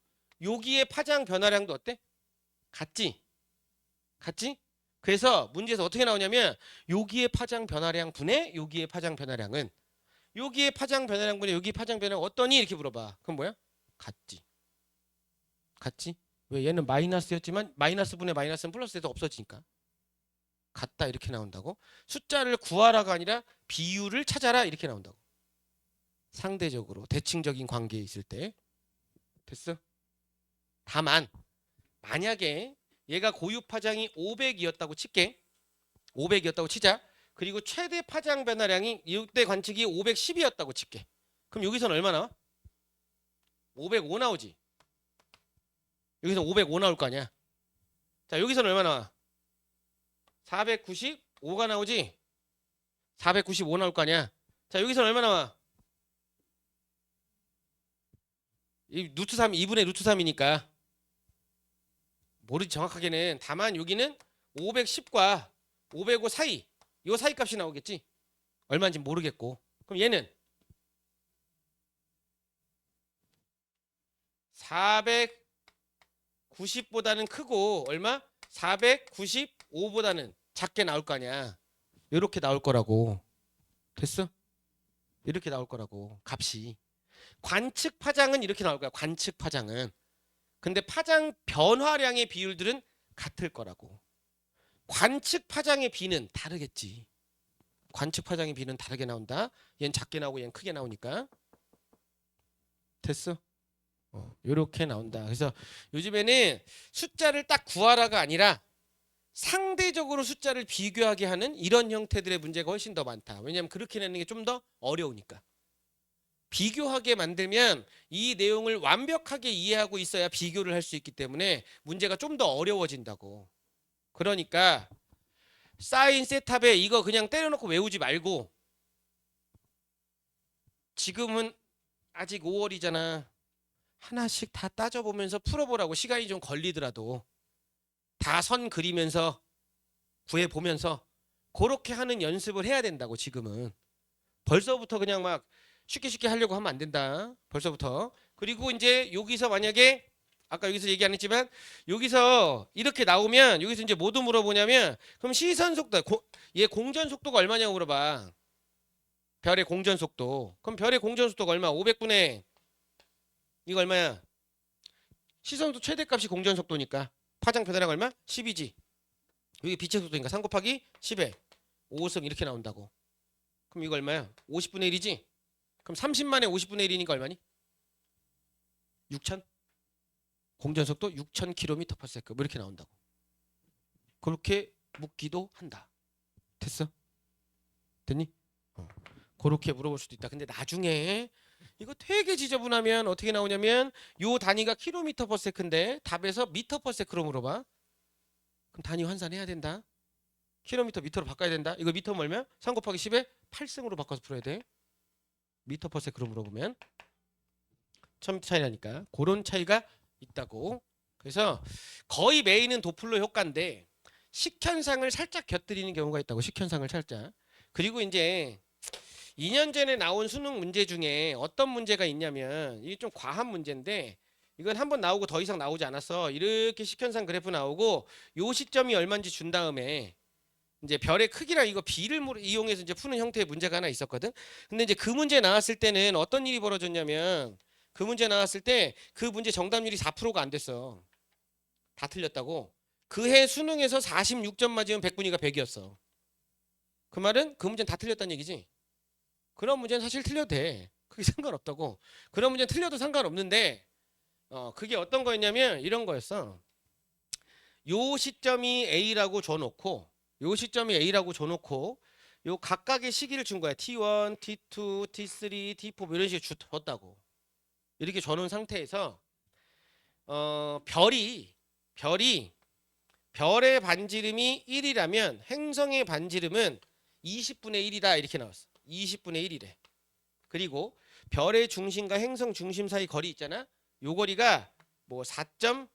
여기의 파장 변화량도 어때? 같지. 같지? 그래서 문제에서 어떻게 나오냐면 여기의 파장 변화량 분의 여기의 파장 변화량은 여기의 파장 변화량 분의 여기의 파장 변화량 어떠니? 이렇게 물어봐. 그럼 뭐야? 같지. 같지? 왜 얘는 마이너스였지만 마이너스 분의 마이너스는 플러스에서 없어지니까. 같다 이렇게 나온다고. 숫자를 구하라가 아니라 비율을 찾아라 이렇게 나온다고. 상대적으로 대칭적인 관계에 있을 때. 됐어? 다만 만약에 얘가 고유 파장이 500이었다고 칠게. 500이었다고 치자. 그리고 최대 파장 변화량이 이때 관측이 510이었다고 칠게. 그럼 여기서는 얼마 나와? 505 나오지. 여기서 505 나올 거 아니야. 자, 여기서는 얼마 나와? 495가 나오지. 495 나올 거 아니야. 자, 여기서는 얼마 나와? 이 루트 3 2분의 루트 3이니까 모르지 정확하게는. 다만 여기는 510과 505 사이, 요 사이 값이 나오겠지. 얼마인지 모르겠고. 그럼 얘는 490보다는 크고 얼마? 495보다는 작게 나올 거 아니야. 이렇게 나올 거라고. 됐어? 이렇게 나올 거라고. 값이. 관측 파장은 이렇게 나올 거야. 관측 파장은. 근데 파장 변화량의 비율들은 같을 거라고. 관측 파장의 비는 다르겠지. 관측 파장의 비는 다르게 나온다. 얘는 작게 나오고 얘는 크게 나오니까. 됐어? 이렇게 나온다. 그래서 요즘에는 숫자를 딱 구하라가 아니라 상대적으로 숫자를 비교하게 하는 이런 형태들의 문제가 훨씬 더 많다. 왜냐하면 그렇게 내는 게 좀 더 어려우니까. 비교하게 만들면 이 내용을 완벽하게 이해하고 있어야 비교를 할 수 있기 때문에 문제가 좀 더 어려워진다고. 그러니까 사인 세탑에 이거 그냥 때려놓고 외우지 말고 지금은 아직 5월이잖아. 하나씩 다 따져보면서 풀어보라고. 시간이 좀 걸리더라도 다 선 그리면서 구해보면서 그렇게 하는 연습을 해야 된다고. 지금은 벌써부터 그냥 막 쉽게 하려고 하면 안 된다. 벌써부터. 그리고 이제 여기서 만약에 아까 여기서 얘기 안 했지만 여기서 이렇게 나오면 여기서 이제 뭐도 물어보냐면 그럼 시선 속도 얘 공전 속도가 얼마냐고 물어봐. 별의 공전 속도. 그럼 별의 공전 속도가 얼마? 500분의 이거 얼마야? 시선 속도 최대값이 공전 속도니까 파장 변화량 얼마? 10이지. 여기 빛의 속도니까 3 곱하기 10에 5승 이렇게 나온다고. 그럼 이거 얼마야? 50분의 1이지? 그럼 30만에 50분의 1이니까 얼마니? 6,000? 공전속도 6,000km/s 뭐 이렇게 나온다고. 그렇게 묻기도 한다. 됐어? 됐니? 그렇게 물어볼 수도 있다. 근데 나중에 이거 되게 지저분하면 어떻게 나오냐면 요 단위가 km/s인데 답에서 m/s로 물어봐. 그럼 단위 환산해야 된다. 킬로미터 미터로 바꿔야 된다. 이거 미터면 얼마야? 3 곱하기 10에 8승으로 바꿔서 풀어야 돼. m/s로 물어보면 1000m 차이 나니까 그런 차이가 있다고 그래서 거의 메인은 도플러 효과인데 식현상을 살짝 곁들이는 경우가 있다고. 식현상을 살짝. 그리고 이제 2년 전에 나온 수능 문제 중에 어떤 문제가 있냐면 이게 좀 과한 문제인데 이건 한번 나오고 더 이상 나오지 않았어. 이렇게 식현상 그래프 나오고 요 시점이 얼마인지 준 다음에 이제 별의 크기랑 이거 비를 이용해서 이제 푸는 형태의 문제가 하나 있었거든. 근데 이제 그 문제 나왔을 때는 어떤 일이 벌어졌냐면 그 문제 나왔을 때 그 문제 정답률이 4%가 안 됐어. 다 틀렸다고. 그 해 수능에서 46점 맞으면 100분위가 100이었어. 그 말은 그 문제는 다 틀렸다는 얘기지. 그런 문제는 사실 틀려도 돼. 그게 상관없다고. 그런 문제는 틀려도 상관없는데 그게 어떤 거였냐면 이런 거였어. 요 시점이 A라고 줘놓고 요 시점이 A라고 줘놓고 요 각각의 시기를 준 거야. T1, T2, T3, T4 이런 식으로 줬다고. 이렇게 줘놓은 상태에서 별이 별의 반지름이 1이라면 행성의 반지름은 20분의 1이다 이렇게 나왔어. 20분의 1이래. 그리고 별의 중심과 행성 중심 사이 거리 있잖아. 요 거리가 뭐 4.2래.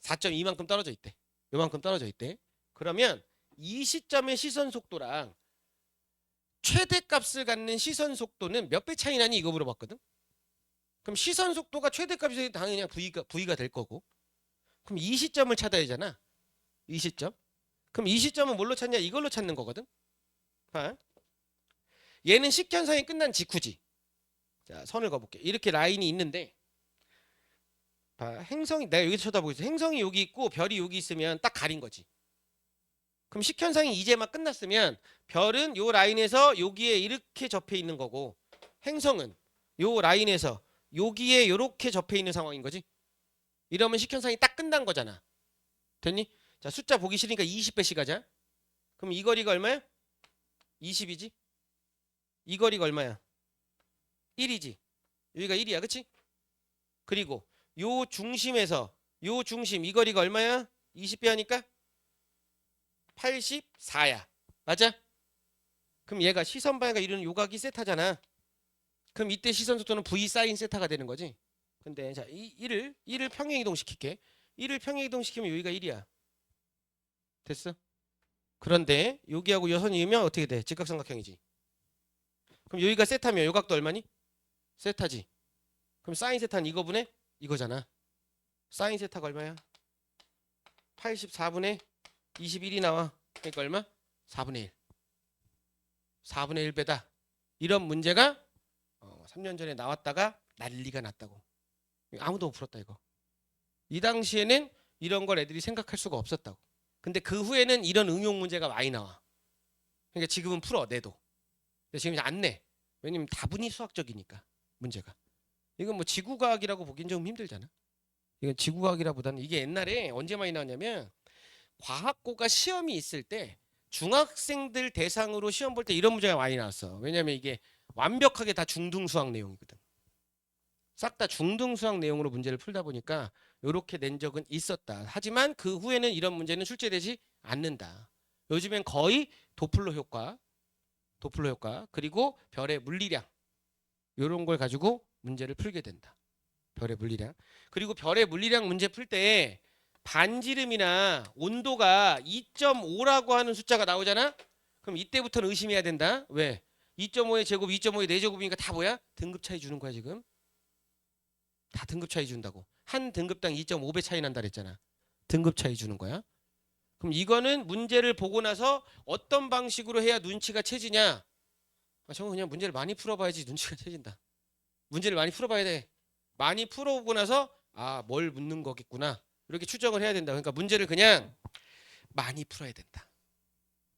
4.2만큼 떨어져 있대. 요만큼 떨어져 있대. 그러면 이 시점의 시선 속도랑 최대값을 갖는 시선 속도는 몇 배 차이 나니 이거 물어봤거든. 그럼 시선 속도가 최대값이 당연히 그냥 V가 될 거고. 그럼 이 시점을 찾아야잖아. 이 시점. 그럼 이 시점은 뭘로 찾냐? 이걸로 찾는 거거든. 봐. 얘는 식현상이 끝난 직후지. 자, 선을 그어볼게. 이렇게 라인이 있는데 봐. 행성이 내가 여기서 쳐다보고 있어. 행성이 여기 있고 별이 여기 있으면 딱 가린 거지. 그럼 식현상이 이제 막 끝났으면 별은 요 라인에서 여기에 이렇게 접해 있는 거고 행성은 요 라인에서 여기에 이렇게 접해 있는 상황인 거지. 이러면 식현상이 딱 끝난 거잖아. 됐니? 자, 숫자 보기 싫으니까 20배씩 하자. 그럼 이 거리가 얼마야? 20이지? 이 거리가 얼마야? 1이지. 여기가 1이야. 그치? 그리고 요 중심에서 요 중심 이 거리가 얼마야? 20배 하니까 84야. 맞아? 그럼 얘가 시선 방향과 이루는 요각이 세타잖아. 그럼 이때 시선 속도는 V 사인 세타가 되는 거지. 근데 자, 이 1을 평행 이동시킬게. 1을 평행 이동시키면 여기가 1이야. 됐어? 그런데 여기하고 여선이 이으면 어떻게 돼? 직각삼각형이지. 그럼 여기가 세타면 요 각도 얼마니? 세타지. 그럼 사인 세타는 이거분의 이거잖아. 사인 세타가 얼마야? 84분의 21이 나와. 그러니까 얼마? 4분의 1. 4분의 1배다. 이런 문제가 3년 전에 나왔다가 난리가 났다고. 아무도 못 풀었다 이거. 이 당시에는 이런 걸 애들이 생각할 수가 없었다고. 근데 그 후에는 이런 응용 문제가 많이 나와. 그러니까 지금은 풀어 내도. 근데 지금 안 내. 왜냐면 다분히 수학적이니까 문제가. 이건 뭐 지구과학이라고 보긴 좀 힘들잖아. 이건 지구과학이라보다는 이게 옛날에 언제 많이 나왔냐면 과학고가 시험이 있을 때 중학생들 대상으로 시험 볼 때 이런 문제가 많이 나왔어. 왜냐면 이게 완벽하게 다 중등 수학 내용이거든. 싹 다 중등 수학 내용으로 문제를 풀다 보니까 이렇게 낸 적은 있었다. 하지만 그 후에는 이런 문제는 출제되지 않는다. 요즘엔 거의 도플러 효과 그리고 별의 물리량 이런 걸 가지고 문제를 풀게 된다. 별의 물리량. 그리고 별의 물리량 문제 풀 때 반지름이나 온도가 2.5라고 하는 숫자가 나오잖아. 그럼 이때부터는 의심해야 된다. 왜? 2.5의 제곱, 2.5의 4제곱이니까 다 뭐야? 등급 차이 주는 거야 지금. 다 등급 차이 준다고. 한 등급당 2.5배 차이 난다 그랬잖아. 등급 차이 주는 거야. 그럼 이거는 문제를 보고 나서 어떤 방식으로 해야 눈치가 채지냐? 저거 그냥 문제를 많이 풀어봐야지 눈치가 채진다. 문제를 많이 풀어봐야 돼. 많이 풀어보고 나서 뭘 묻는 거겠구나. 이렇게 추정을 해야 된다. 그러니까 문제를 그냥 많이 풀어야 된다.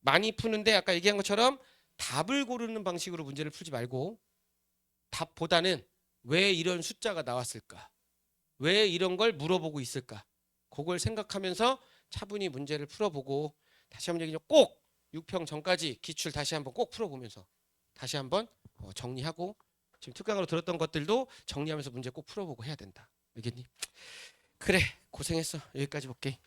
많이 푸는데 아까 얘기한 것처럼 답을 고르는 방식으로 문제를 풀지 말고 답보다는 왜 이런 숫자가 나왔을까? 왜 이런 걸 물어보고 있을까? 그걸 생각하면서 차분히 문제를 풀어보고 다시 한번 얘기죠. 꼭 6평 전까지 기출 다시 한번 꼭 풀어보면서 다시 한번 정리하고 지금 특강으로 들었던 것들도 정리하면서 문제 꼭 풀어보고 해야 된다. 알겠니? 그래 고생했어. 여기까지 볼게.